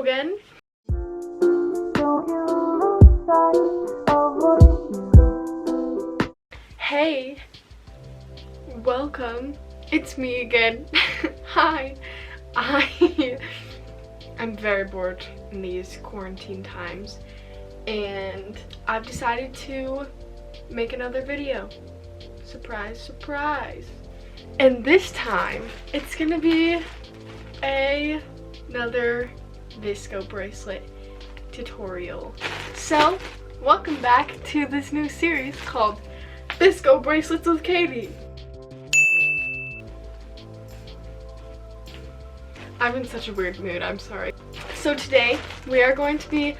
again. Hey, welcome. It's me again. Hi. I'm very bored in these quarantine times, and I've decided to make another video. Surprise, surprise. And this time, it's gonna be another VSCO bracelet tutorial. So, welcome back to this new series called VSCO Bracelets with Katie. I'm in such a weird mood, I'm sorry. So today, we are going to be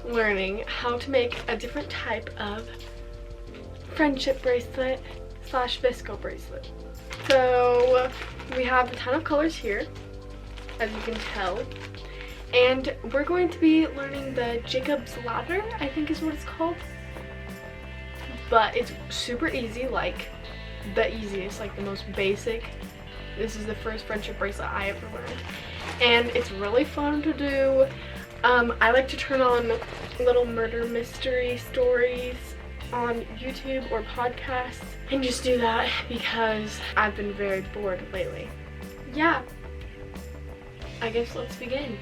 learning how to make a different type of friendship bracelet / VSCO bracelet. So we have a ton of colors here, as you can tell, and we're going to be learning the Jacob's Ladder, I think is what it's called. But it's super easy, like the easiest, like the most basic. This is the first friendship bracelet I ever learned, and it's really fun to do. I like to turn on little murder mystery stories on YouTube or podcasts and just do that because I've been very bored lately. Yeah, I guess let's begin.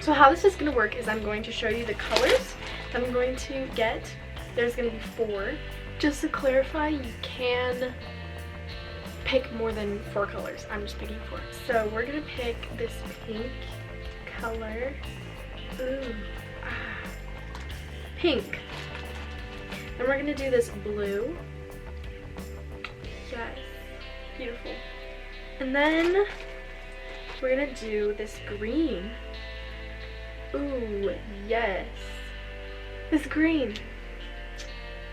So how this is going to work is I'm going to show you the colors I'm going to get. There's going to be 4. Just to clarify, you can pick more than 4 colors. I'm just picking 4. So we're going to pick this pink color. Ooh. Pink. And we're going to do this blue. Yes. Beautiful. And then we're going to do this green. Ooh, yes. This green.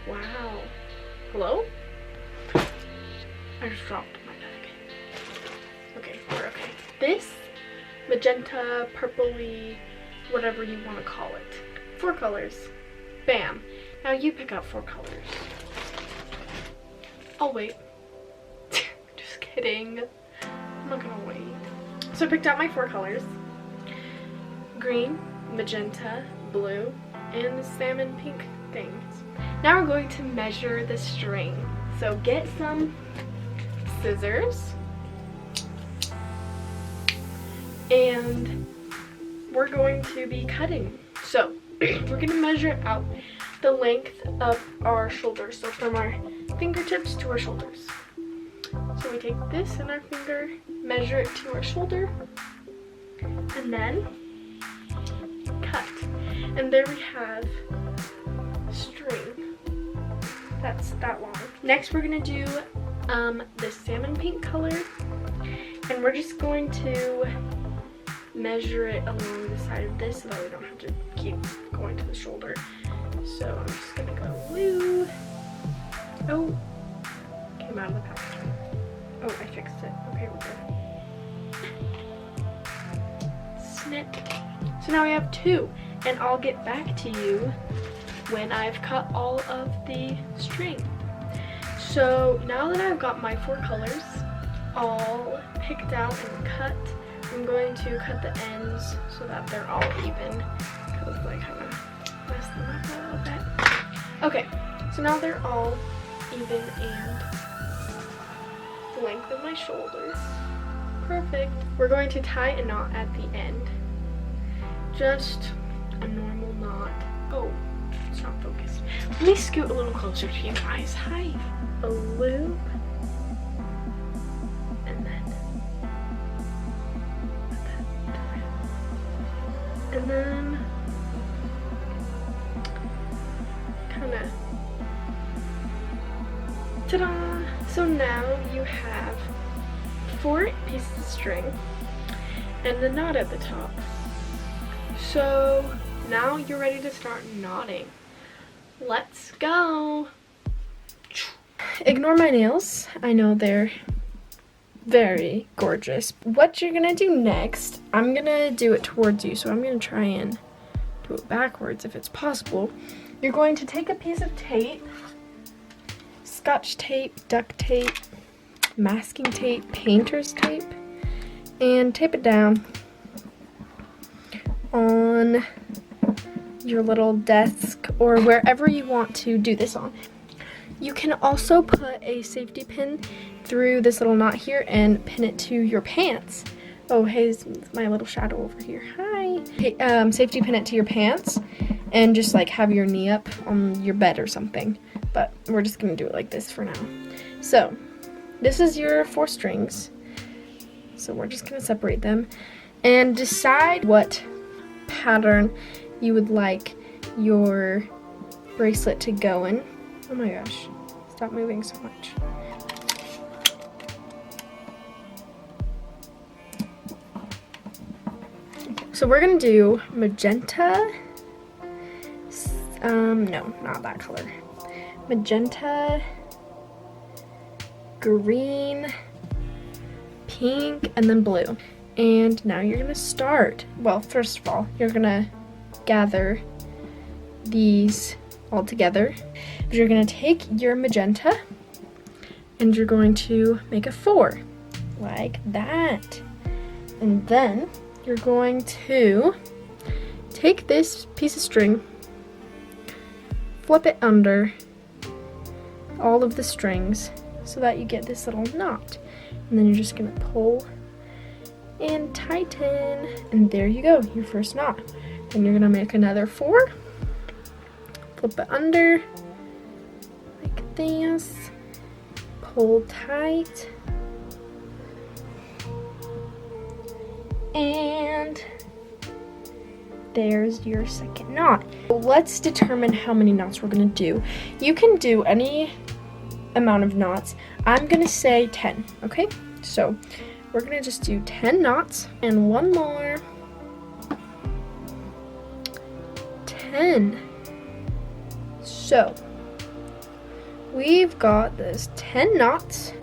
Wow. Hello? I just dropped my bag. Okay, we're okay. This magenta, purpley, whatever you want to call it. 4 colors. Bam. Now you pick up 4 colors. I'll wait. Just kidding. I'm not gonna wait. So I picked out my 4 colors. Green, magenta, blue, and the salmon pink things. Now we're going to measure the string. So get some scissors, and we're going to be cutting. So we're going to measure out the length of our shoulders, so from our fingertips to our shoulders. So we take this in our finger, measure it to our shoulder, and then cut. And there we have string. That's that long. Next we're going to do the salmon pink color, and we're just going to measure it along the side of this so that we don't have to keep going to the shoulder. So I'm just gonna go woo. Oh, came out of the package. Oh, I fixed it. Okay, we're good. Snip. So now we have 2, and I'll get back to you when I've cut all of the string. So now that I've got my 4 colors all picked out and cut, I'm going to cut the ends so that they're all even, because I kind of messed them up a little bit. Okay, so now they're all even and the length of my shoulders. Perfect. We're going to tie a knot at the end. Just a normal knot. Oh, it's not focused. Let me scoot a little closer to you guys. Hi. A loop. And then kind of ta-da! So now you have 4 pieces of string and the knot at the top. So now you're ready to start knotting. Let's go! Ignore my nails. I know they're very gorgeous. What you're gonna do next, I'm gonna do it towards you, so I'm gonna try and do it backwards if it's possible. You're going to take a piece of tape, scotch tape, duct tape, masking tape, painter's tape, and tape it down on your little desk or wherever you want to do this on. You can also put a safety pin through this little knot here and pin it to your pants. Oh, hey, my little shadow over here. Hi. Hey, safety pin it to your pants and just like have your knee up on your bed or something. But we're just gonna do it like this for now. So this is your 4 strings. So we're just gonna separate them and decide what pattern you would like your bracelet to go in. Oh my gosh, stop moving so much. So we're gonna do magenta, no, not that color. Magenta, green, pink, and then blue. And now you're gonna start. Well, first of all, you're gonna gather these all together. You're gonna take your magenta and you're going to make a 4, like that. And then you're going to take this piece of string, flip it under all of the strings so that you get this little knot. And then you're just gonna pull and tighten. And there you go, your first knot. And you're gonna make another 4, flip it under like this, pull tight, and there's your second knot. Let's determine how many knots we're gonna do. You can do any amount of knots. I'm gonna say 10, okay? So we're gonna just do 10 knots and one more. 10. So we've got this 10 knots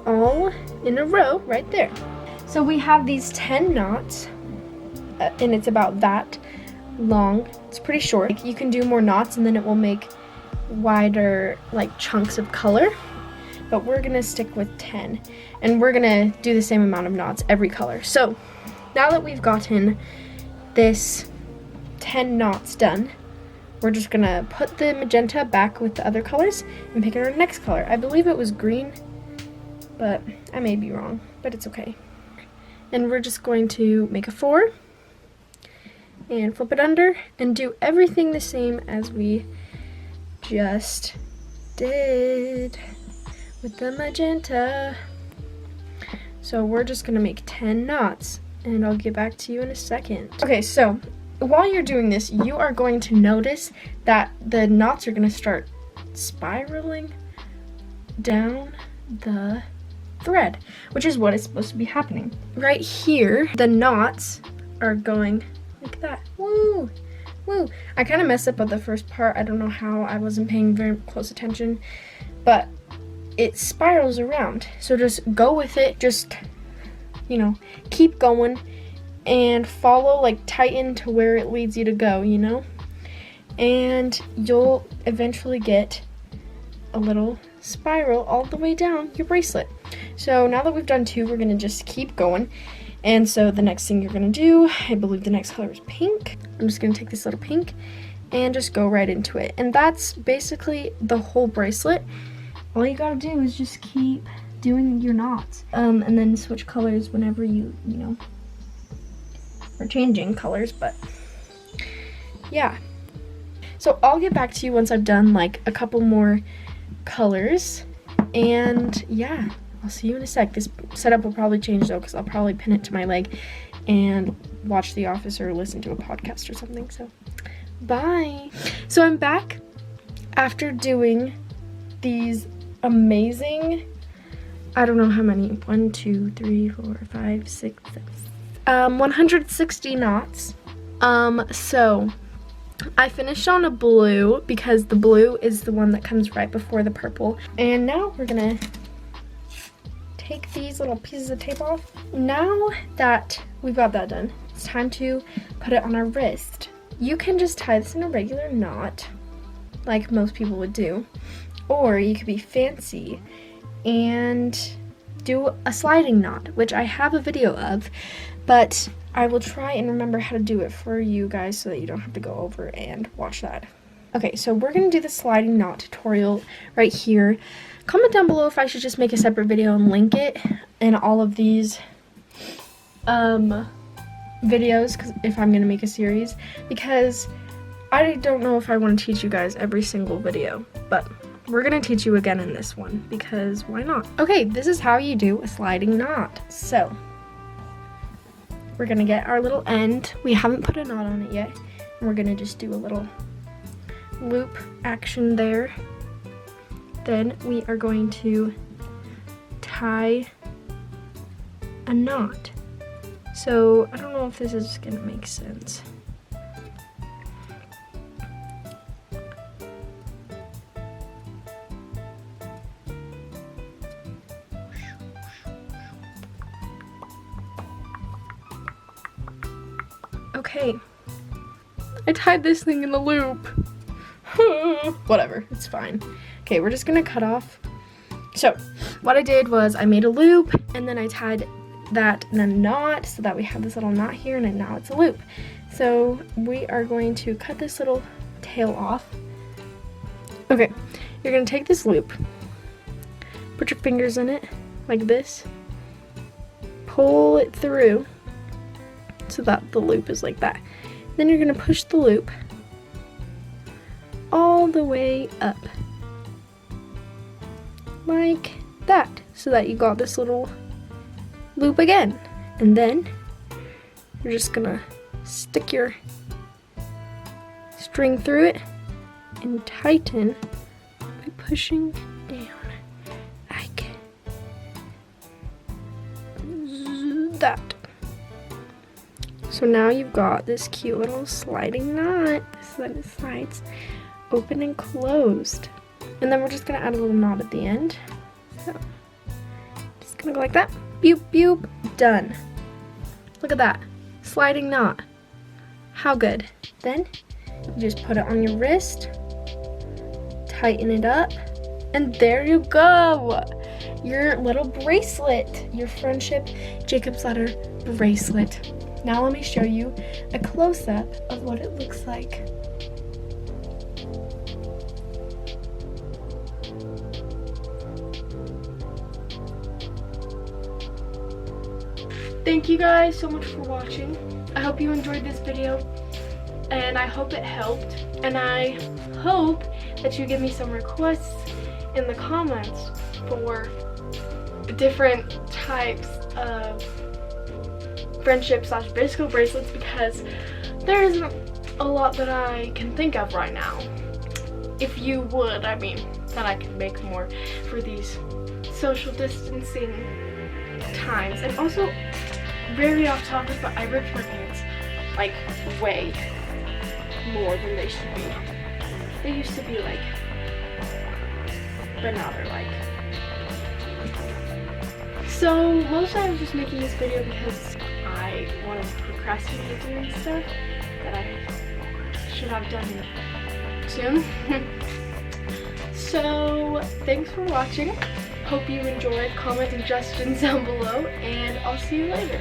all in a row right there. So we have these 10 knots and it's about that long. It's pretty short. You can do more knots and then it will make wider like chunks of color, but we're gonna stick with 10 and we're gonna do the same amount of knots every color. So now that we've gotten this 10 knots done, we're just gonna put the magenta back with the other colors and pick our next color. I believe it was green, but I may be wrong, but it's okay. And we're just going to make a 4 and flip it under and do everything the same as we just did with the magenta. So we're just gonna make 10 knots and I'll get back to you in a second. Okay, so while you're doing this, you are going to notice that the knots are gonna start spiraling down the thread, which is what is supposed to be happening. Right here, the knots are going like that. Woo! Woo! I kind of messed up on the first part. I don't know how. I wasn't paying very close attention, but it spirals around. So just go with it. Just, you know, keep going and follow, like tighten to where it leads you to go, you know? And you'll eventually get a little spiral all the way down your bracelet. So now that we've done 2, we're gonna just keep going. And so the next thing you're gonna do, I believe the next color is pink. I'm just gonna take this little pink and just go right into it. And that's basically the whole bracelet. All you gotta do is just keep doing your knots. And then switch colors whenever you know, are changing colors, but yeah. So I'll get back to you once I've done like a couple more colors, and yeah, I'll see you in a sec. This setup will probably change though, because I'll probably pin it to my leg and watch The Office or listen to a podcast or something. So bye. So I'm back after doing these amazing, I don't know how many, 1, 2, 3, 4, 5, 6, 160 knots. So I finished on a blue because the blue is the one that comes right before the purple. And now we're gonna take these little pieces of tape off. Now that we've got that done, it's time to put it on our wrist. You can just tie this in a regular knot, like most people would do, or you could be fancy and do a sliding knot, which I have a video of, but I will try and remember how to do it for you guys so that you don't have to go over and watch that. Okay, so we're going to do the sliding knot tutorial right here. Comment down below if I should just make a separate video and link it in all of these videos, cause if I'm going to make a series, because I don't know if I want to teach you guys every single video, but we're going to teach you again in this one, because why not? Okay, this is how you do a sliding knot. So, we're going to get our little end. We haven't put a knot on it yet, and we're going to just do a little loop action there. Then we are going to tie a knot. So I don't know if this is gonna make sense. Okay, I tied this thing in a loop. Whatever, it's fine. Okay, we're just gonna cut off. So what I did was I made a loop and then I tied that in a knot so that we have this little knot here, and now it's a loop. So we are going to cut this little tail off. Okay, you're gonna take this loop, put your fingers in it like this, pull it through so that the loop is like that. Then you're gonna push the loop all the way up like that, so that you got this little loop again. And then you're just gonna stick your string through it and tighten by pushing down like that. So now you've got this cute little sliding knot so that it slides open and closed. And then we're just gonna add a little knot at the end. So just gonna go like that. Boop, boop, done. Look at that, sliding knot. How good. Then you just put it on your wrist, tighten it up, and there you go. Your little bracelet, your friendship Jacob's Ladder bracelet. Now let me show you a close-up of what it looks like. Thank you guys so much for watching. I hope you enjoyed this video, and I hope it helped, and I hope that you give me some requests in the comments for different types of friendship / VSCO bracelets, because there isn't a lot that I can think of right now. If you would, I mean, then I could make more for these social distancing times. And also, very off topic, but I ripped my pants like way more than they should be. They used to be like, but now they're like. So mostly I was just making this video because I want to procrastinate doing stuff that I should have done soon. So thanks for watching. Hope you enjoyed. Comment suggestions down below, and I'll see you later.